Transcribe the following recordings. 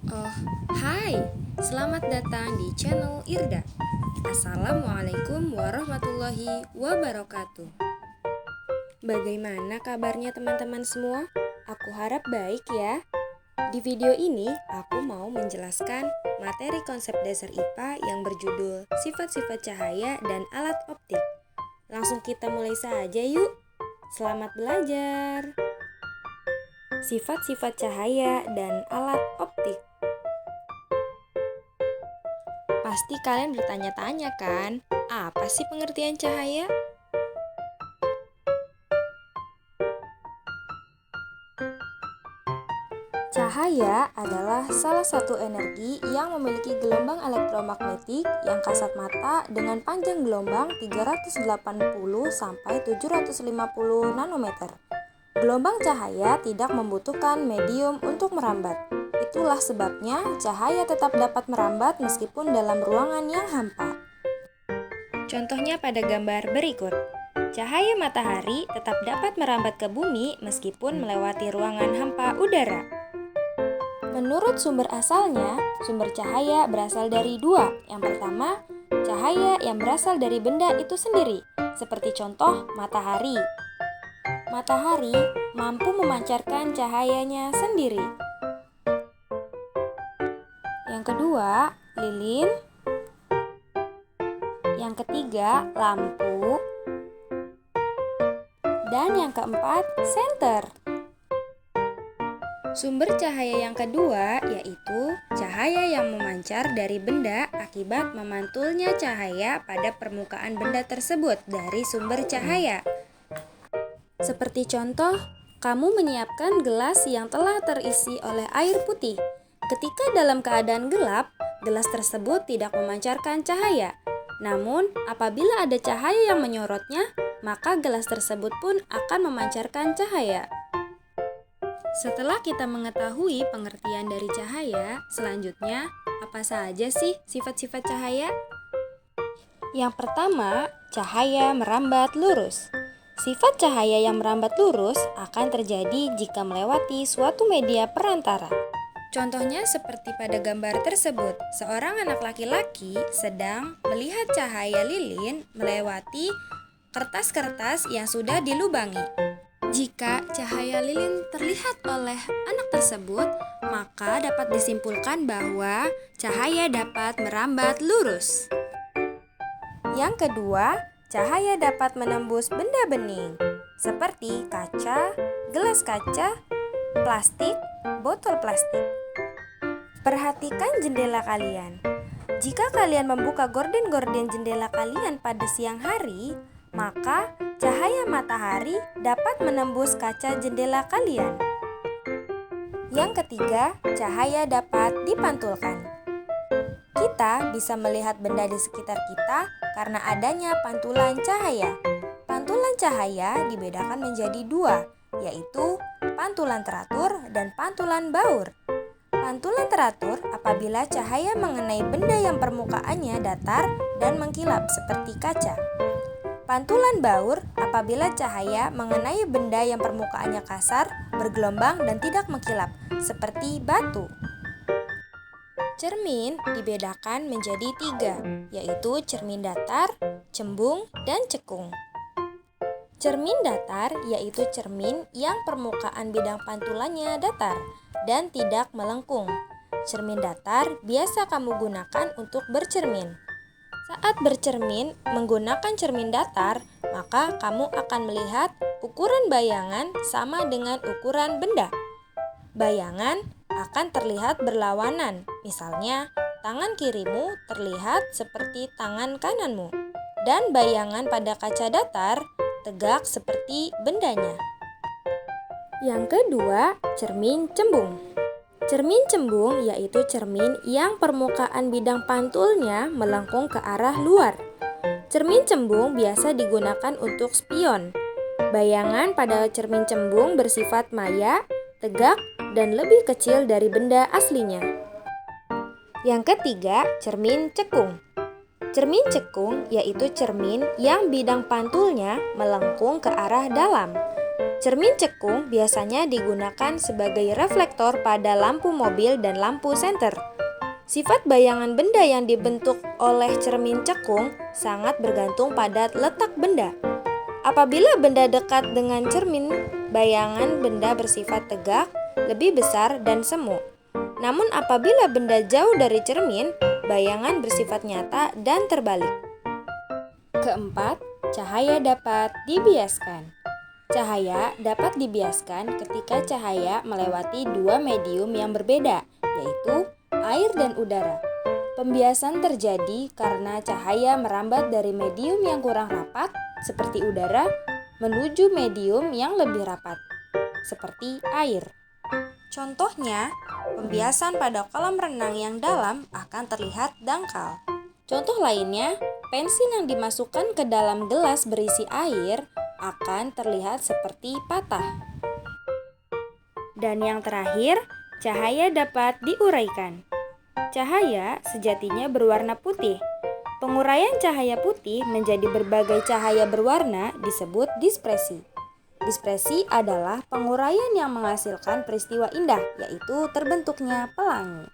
Oh, hai, selamat datang di channel Irda. Assalamualaikum warahmatullahi wabarakatuh. Bagaimana kabarnya teman-teman semua? Aku harap baik ya. Di video ini, aku mau menjelaskan materi konsep dasar IPA yang berjudul Sifat-sifat cahaya dan alat optik. Langsung kita mulai saja yuk. Selamat belajar. Sifat-sifat cahaya dan alat optik. Pasti kalian bertanya-tanya kan, apa sih pengertian cahaya? Cahaya adalah salah satu energi yang memiliki gelombang elektromagnetik yang kasat mata dengan panjang gelombang 380 sampai 750 nanometer. Gelombang cahaya tidak membutuhkan medium untuk merambat. Itulah sebabnya cahaya tetap dapat merambat meskipun dalam ruangan yang hampa. Contohnya pada gambar berikut. Cahaya matahari tetap dapat merambat ke bumi meskipun melewati ruangan hampa udara. Menurut sumber asalnya, sumber cahaya berasal dari dua. Yang pertama, cahaya yang berasal dari benda itu sendiri, seperti contoh matahari. Matahari mampu memancarkan cahayanya sendiri. Yang kedua, lilin. Yang ketiga, lampu. Dan yang keempat, senter. Sumber cahaya yang kedua yaitu cahaya yang memancar dari benda akibat memantulnya cahaya pada permukaan benda tersebut dari sumber cahaya. Seperti contoh, kamu menyiapkan gelas yang telah terisi oleh air putih. Ketika dalam keadaan gelap, gelas tersebut tidak memancarkan cahaya. Namun, apabila ada cahaya yang menyorotnya, maka gelas tersebut pun akan memancarkan cahaya. Setelah kita mengetahui pengertian dari cahaya, selanjutnya, apa saja sih sifat-sifat cahaya? Yang pertama, cahaya merambat lurus. Sifat cahaya yang merambat lurus akan terjadi jika melewati suatu media perantara. Contohnya seperti pada gambar tersebut, seorang anak laki-laki sedang melihat cahaya lilin melewati kertas-kertas yang sudah dilubangi. Jika cahaya lilin terlihat oleh anak tersebut, maka dapat disimpulkan bahwa cahaya dapat merambat lurus. Yang kedua, cahaya dapat menembus benda bening, seperti kaca, gelas kaca, plastik, botol plastik. Perhatikan jendela kalian. Jika kalian membuka gorden-gorden jendela kalian pada siang hari, maka cahaya matahari dapat menembus kaca jendela kalian. Yang ketiga, cahaya dapat dipantulkan. Kita bisa melihat benda di sekitar kita karena adanya pantulan cahaya. Pantulan cahaya dibedakan menjadi dua, yaitu pantulan teratur dan pantulan baur. Pantulan teratur apabila cahaya mengenai benda yang permukaannya datar dan mengkilap seperti kaca. Pantulan baur apabila cahaya mengenai benda yang permukaannya kasar, bergelombang dan tidak mengkilap seperti batu. Cermin dibedakan menjadi tiga, yaitu cermin datar, cembung, dan cekung. Cermin datar yaitu cermin yang permukaan bidang pantulannya datar dan tidak melengkung. Cermin datar biasa kamu gunakan untuk bercermin. Saat bercermin menggunakan cermin datar, maka kamu akan melihat ukuran bayangan sama dengan ukuran benda. Bayangan akan terlihat berlawanan, misalnya tangan kirimu terlihat seperti tangan kananmu, dan bayangan pada kaca datar tegak seperti bendanya. Yang kedua, cermin cembung. Cermin cembung yaitu cermin yang permukaan bidang pantulnya melengkung ke arah luar. Cermin cembung biasa digunakan untuk spion. Bayangan pada cermin cembung bersifat maya, tegak, dan lebih kecil dari benda aslinya. Yang ketiga, cermin cekung. Cermin cekung yaitu cermin yang bidang pantulnya melengkung ke arah dalam. Cermin cekung biasanya digunakan sebagai reflektor pada lampu mobil dan lampu senter. Sifat bayangan benda yang dibentuk oleh cermin cekung sangat bergantung pada letak benda. Apabila benda dekat dengan cermin, bayangan benda bersifat tegak, lebih besar, dan semu. Namun apabila benda jauh dari cermin, bayangan bersifat nyata dan terbalik. Keempat, cahaya dapat dibiaskan. Cahaya dapat dibiaskan ketika cahaya melewati dua medium yang berbeda, yaitu air dan udara. Pembiasan terjadi karena cahaya merambat dari medium yang kurang rapat, seperti udara, menuju medium yang lebih rapat, seperti air. Contohnya, pembiasan pada kolam renang yang dalam akan terlihat dangkal. Contoh lainnya, pensil yang dimasukkan ke dalam gelas berisi air akan terlihat seperti patah. Dan yang terakhir, cahaya dapat diuraikan. Cahaya sejatinya berwarna putih. Penguraian cahaya putih menjadi berbagai cahaya berwarna disebut dispresi. Dispresi adalah penguraian yang menghasilkan peristiwa indah, yaitu terbentuknya pelangi.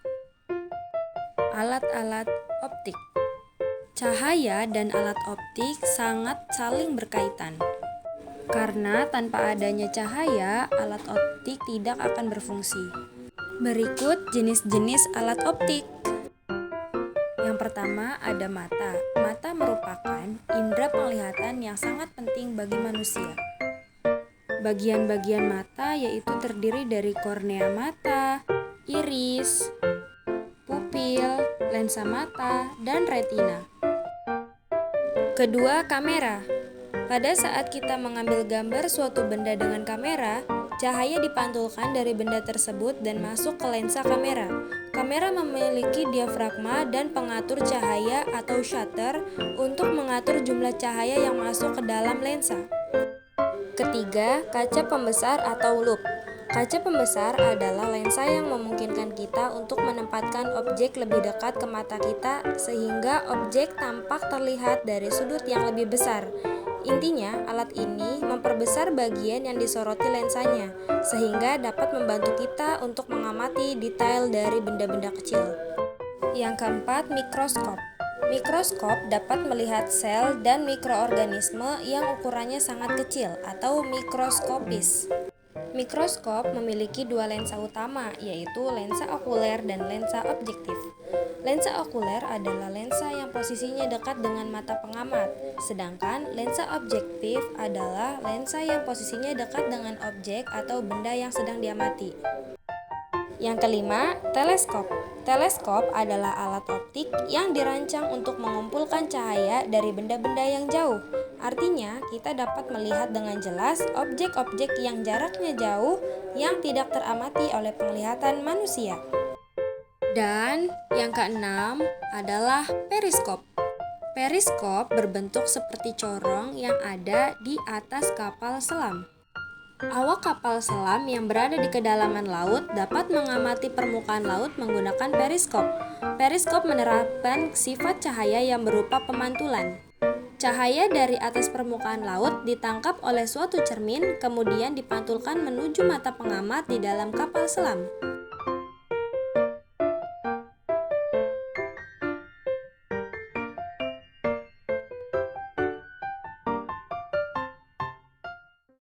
Alat-alat optik. Cahaya dan alat optik sangat saling berkaitan. Karena tanpa adanya cahaya, alat optik tidak akan berfungsi. Berikut jenis-jenis alat optik. Yang pertama ada mata. Mata merupakan indera penglihatan yang sangat penting bagi manusia. Bagian-bagian mata yaitu terdiri dari kornea mata, iris, pupil, lensa mata, dan retina. Kedua, kamera. Pada saat kita mengambil gambar suatu benda dengan kamera, cahaya dipantulkan dari benda tersebut dan masuk ke lensa kamera. Kamera memiliki diafragma dan pengatur cahaya atau shutter untuk mengatur jumlah cahaya yang masuk ke dalam lensa. Ketiga, kaca pembesar atau loop. Kaca pembesar adalah lensa yang memungkinkan kita untuk menempatkan objek lebih dekat ke mata kita sehingga objek tampak terlihat dari sudut yang lebih besar. Intinya, alat ini memperbesar bagian yang disoroti lensanya, sehingga dapat membantu kita untuk mengamati detail dari benda-benda kecil. Yang keempat, mikroskop. Mikroskop dapat melihat sel dan mikroorganisme yang ukurannya sangat kecil atau mikroskopis. Mikroskop memiliki dua lensa utama, yaitu lensa okuler dan lensa objektif. Lensa okuler adalah lensa yang posisinya dekat dengan mata pengamat, sedangkan lensa objektif adalah lensa yang posisinya dekat dengan objek atau benda yang sedang diamati. Yang kelima, teleskop. Teleskop adalah alat optik yang dirancang untuk mengumpulkan cahaya dari benda-benda yang jauh. Artinya, kita dapat melihat dengan jelas objek-objek yang jaraknya jauh yang tidak teramati oleh penglihatan manusia. Dan yang keenam adalah periskop. Periskop berbentuk seperti corong yang ada di atas kapal selam. Awak kapal selam yang berada di kedalaman laut dapat mengamati permukaan laut menggunakan periskop. Periskop menerapkan sifat cahaya yang berupa pemantulan. Cahaya dari atas permukaan laut ditangkap oleh suatu cermin, kemudian dipantulkan menuju mata pengamat di dalam kapal selam.